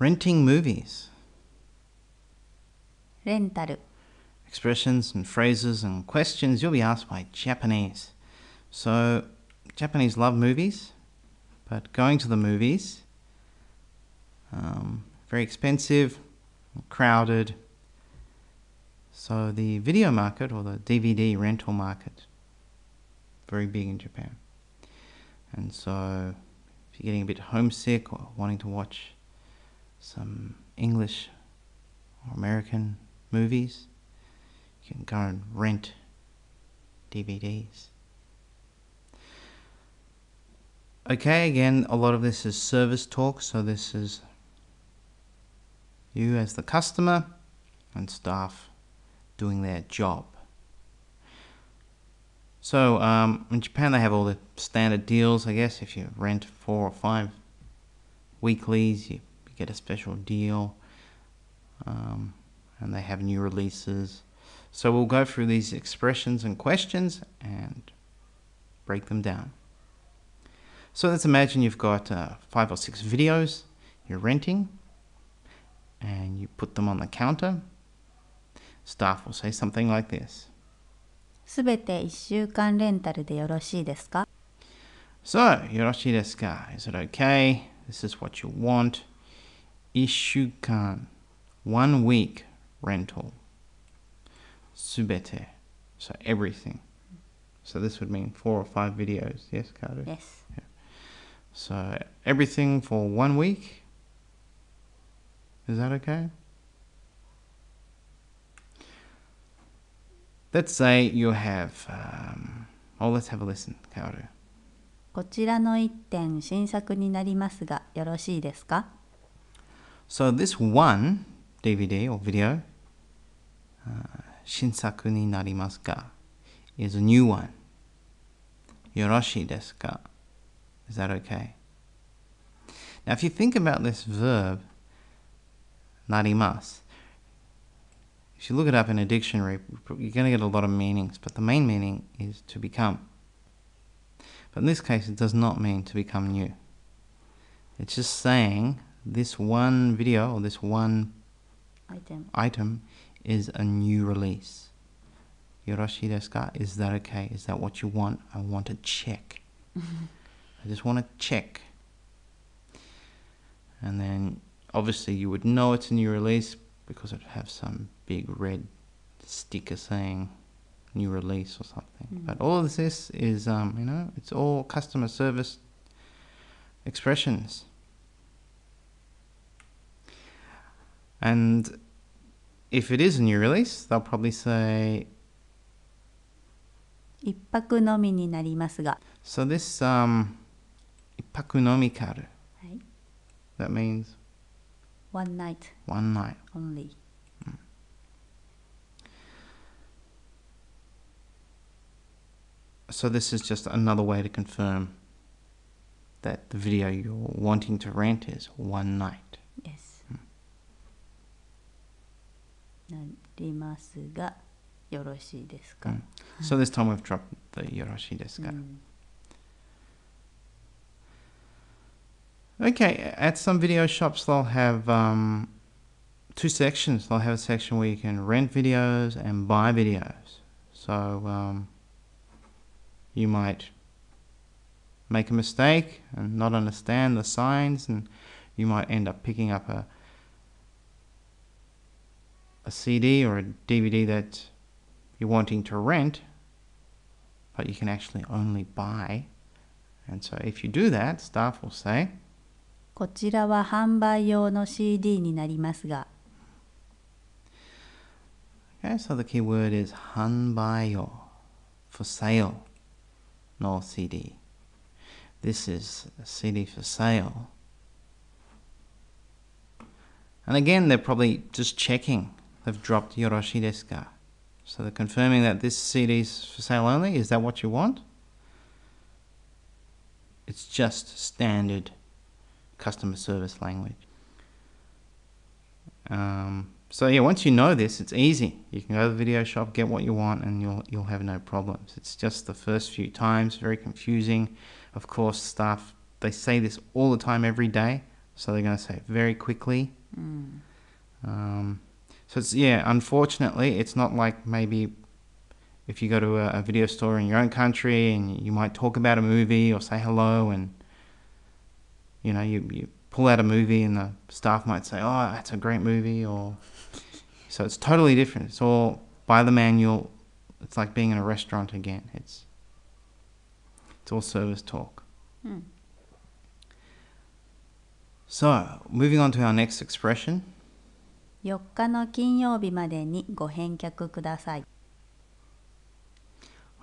Renting movies. レンタル Expressions and phrases and questions you'll be asked by Japanese. So, Japanese love movies, but going to the movies, very expensive, crowded. So the video market or the DVD rental market, very big in Japan. And so if you're getting a bit homesick or wanting to watch some English or American movies, you can go and rent DVDs. Okay, again, a lot of this is service talk, so this is you as the customer and staff doing their job. So in Japan they have all the standard deals, I guess. If you rent 4 or 5 weeklies, you get a special deal, and they have new releases. So we'll go through these expressions and questions and break them down. So let's imagine you've got 5 or 6 videos you're renting, and you put them on the counter. Staff will say something like this. すべて1週間レンタルでよろしいですか So, よろしいですか? Is it okay? This is what you want. 1週間 1 week rental. すべて So everything. So this would mean 4 or 5 videos. Yes, Karu? Yes. Yeah. So everything for 1 week. Is that okay? Let's say you have, let's have a listen, Kaoru. こちらの1点新作になりますがよろしいですか So this one DVD or video, 新作になりますか is a new one. よろしいですか Is that okay? Now if you think about this verb, なります, if you look it up in a dictionary, you're going to get a lot of meanings, but the main meaning is to become. But in this case, it does not mean to become new. It's just saying this one video or this one item is a new release. Yoroshii desu ka? Is that okay? Is that what you want? I want to check. I just want to check. And then obviously you would know it's a new release because it would have some big red sticker saying new release or something. But all of this is, it's all customer service expressions. And if it is a new release, they'll probably say, 一泊のみになりますが so this, 一泊のみカル. はい That means One night one night. only. So this is just another way to confirm that the video you're wanting to rent is one night. Yes. なりますがよろしいですか So this time we've dropped the yoroshii desu ka. Okay, at some video shops they'll have 2 sections. They'll have a section where you can rent videos and buy videos. So you might make a mistake and not understand the signs, and you might end up picking up a CD or a DVD that you're wanting to rent, but you can actually only buy. And so if you do that, staff will say, こちらは販売用の CD になりますが okay, so the key word is 販売用, for sale, no CD. This is a CD for sale. And again, they're probably just checking. They've dropped yoroshii desu ka. So they're confirming that this CD is for sale only. Is that what you want? It's just standard customer service language. So yeah, once you know this, it's easy. You can go to the video shop, get what you want, and you'll have no problems. It's just the first few times, very confusing. Of course, staff, they say this all the time, every day. So they're going to say very quickly. So it's, yeah, unfortunately, it's not like maybe if you go to a video store in your own country and you might talk about a movie or say hello and, you know, you pull out a movie and the staff might say, oh, that's a great movie, or... So it's totally different. It's all by the manual. It's like being in a restaurant again. It's all service talk. So, moving on to our next expression. 4日の金曜日までにご返却ください。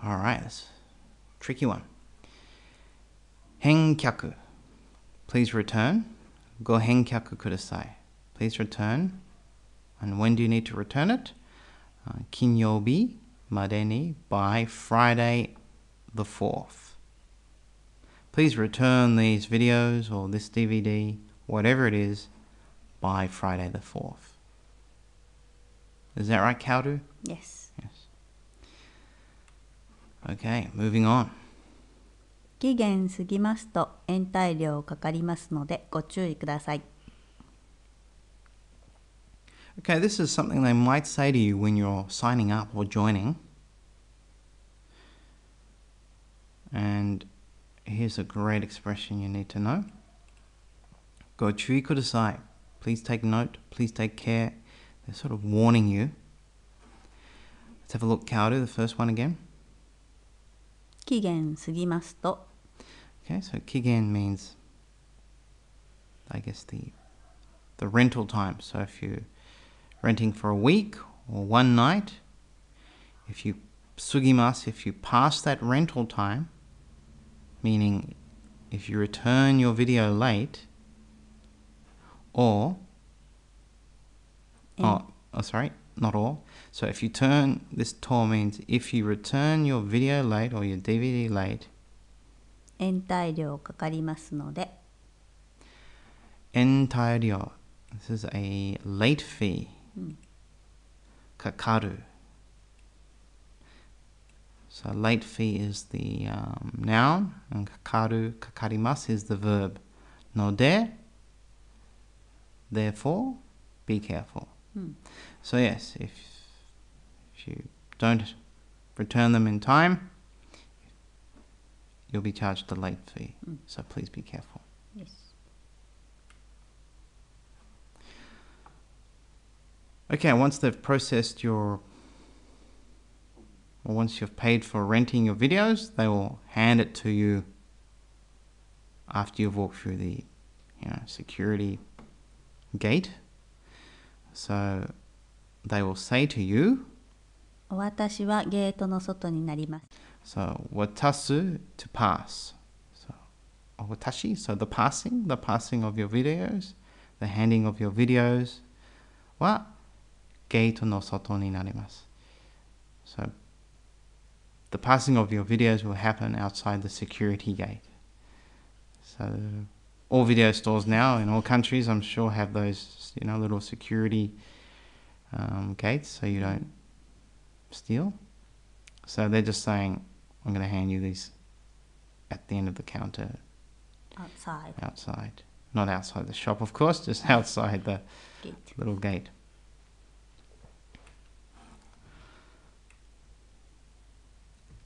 Alright, that's a tricky one. 返却. Please return. ご返却ください. Please return. And when do you need to return it? 金曜日までに by Friday the 4th. Please return these videos or this DVD, whatever it is, by Friday the 4th. Is that right, Kaoru? Yes. Yes. Okay, moving on. 期限過ぎますと延滞料かかりますのでご注意ください。 Okay, this is something they might say to you when you're signing up or joining. And here's a great expression you need to know. ご注意ください. Please take note, please take care. They're sort of warning you. Let's have a look, Kaoru, the first one again. 期限過ぎますと Okay, so kigen means, I guess, the rental time. So if you're renting for a week or one night, if you sugimasu, if you pass that rental time, meaning if you return your video late, or sorry, not all. So if you turn, this to means if you return your video late or your DVD late, 延滞料かかりますので entire. This is a late fee. Kakaru. So late fee is the noun, and kakaru, kakarimasu is the verb. Node, therefore, be careful. So yes, if you don't return them in time, you'll be charged the late fee. So please be careful. Yes. Okay, once they've processed or once you've paid for renting your videos, they will hand it to you after you've walked through the, security gate. So they will say to you, お渡しはゲートの外になります。 so watasu, to pass. So watashi, so the passing of your videos, the handing of your videos, wa gate no soto ni narimasu. So the passing of your videos will happen outside the security gate. So all video stores now in all countries, I'm sure, have those, little security gates so you don't steal. So they're just saying, I'm going to hand you these at the end of the counter. Outside. Not outside the shop, of course, just outside the little gate.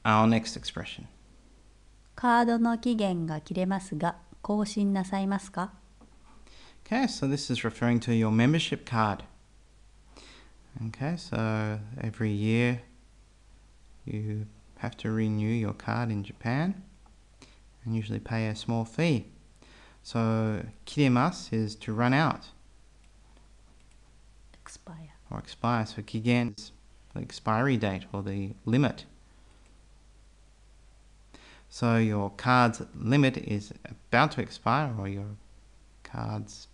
Our next expression. カードの期限が切れますが更新なさいますか Okay, so this is referring to your membership card. Okay, so every year you have to renew your card in Japan and usually pay a small fee. So kiremasu is to run out. Expire. Or expire. So kigen is the expiry date or the limit. So your card's limit is about to expire, or your card's...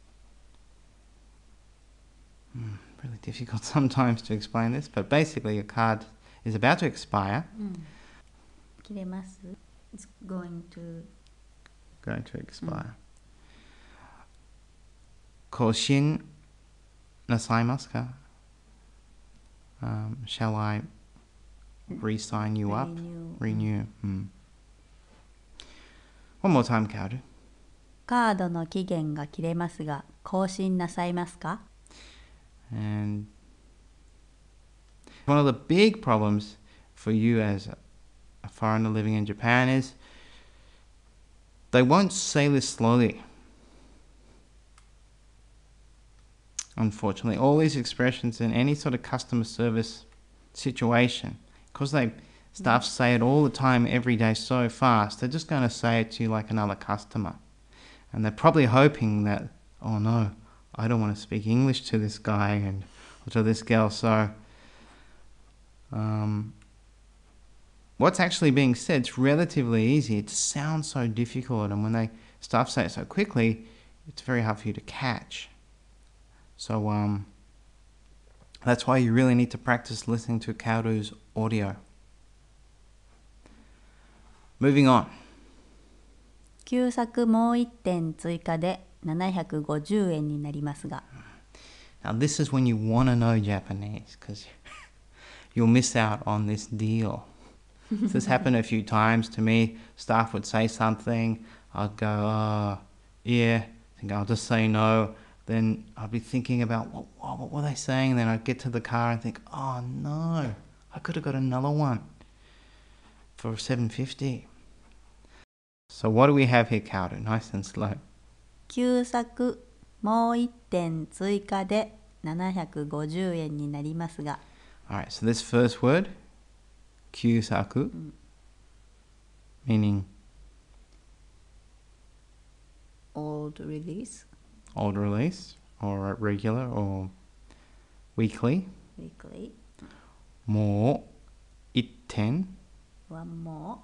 really difficult sometimes to explain this, but basically your card is about to expire. 切れます It's going to expire. 更新なさいますか? Shall I re-sign you up? Renew. One more time, Kaoru. カードの期限が切れますが、更新なさいますか? And one of the big problems for you as a foreigner living in Japan is they won't say this slowly. Unfortunately, all these expressions in any sort of customer service situation, because staff say it all the time, every day, so fast, they're just going to say it to you like another customer. And they're probably hoping that, oh no, I don't want to speak English to this guy or to this girl. So what's actually being said is relatively easy. It sounds so difficult, and when staff say it so quickly, it's very hard for you to catch. So that's why you really need to practice listening to Kaoru's audio. Moving on. 旧作もう1点追加で750円になりますが。 Now this is when you want to know Japanese, because you'll miss out on this deal. This happened a few times to me. Staff would say something, I'd go, yeah, think I'll just say no. Then I'd be thinking about what were they saying? Then I'd get to the car and think, oh no, I could have got another one for $7.50. So what do we have here, Kaoru? Nice and slow. 旧作もう1点追加で750円になりますが。 Alright, so this first word, kyusaku, meaning old release, old release, or regular, or weekly. weekly, Mo itten, one more,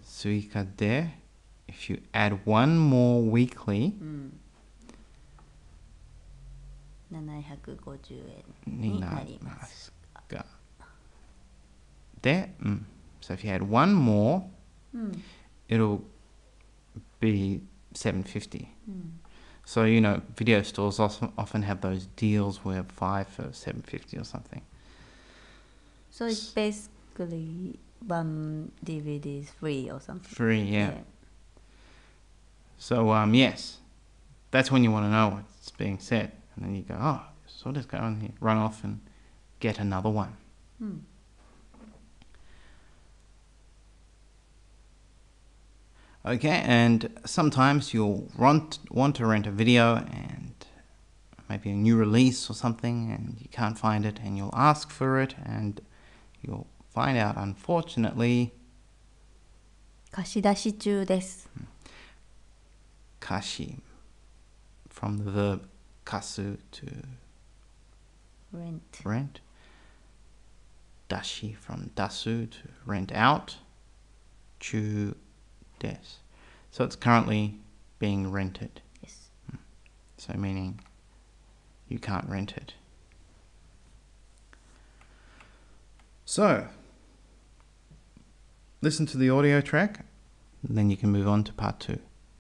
suika de. If you add one more weekly, 750円にになりなりまますすが。で、so if you add one more, it'll be $7.50. So, you know, video stores often have those deals where 5 for $7.50 or something. So it's basically one DVD is free or something. Free, yeah. So, yes, that's when you want to know what's being said. And then you go, oh, so I'll just go on here, run off and get another one. Okay, and sometimes you'll want to rent a video and maybe a new release or something, and you can't find it, and you'll ask for it, and you'll find out, unfortunately, 貸し出し中です。 kashi, from the verb kasu to rent. Dashi from dasu to rent out. Chu des. So it's currently being rented. Yes. So meaning you can't rent it. So listen to the audio track, and then you can move on to part 2.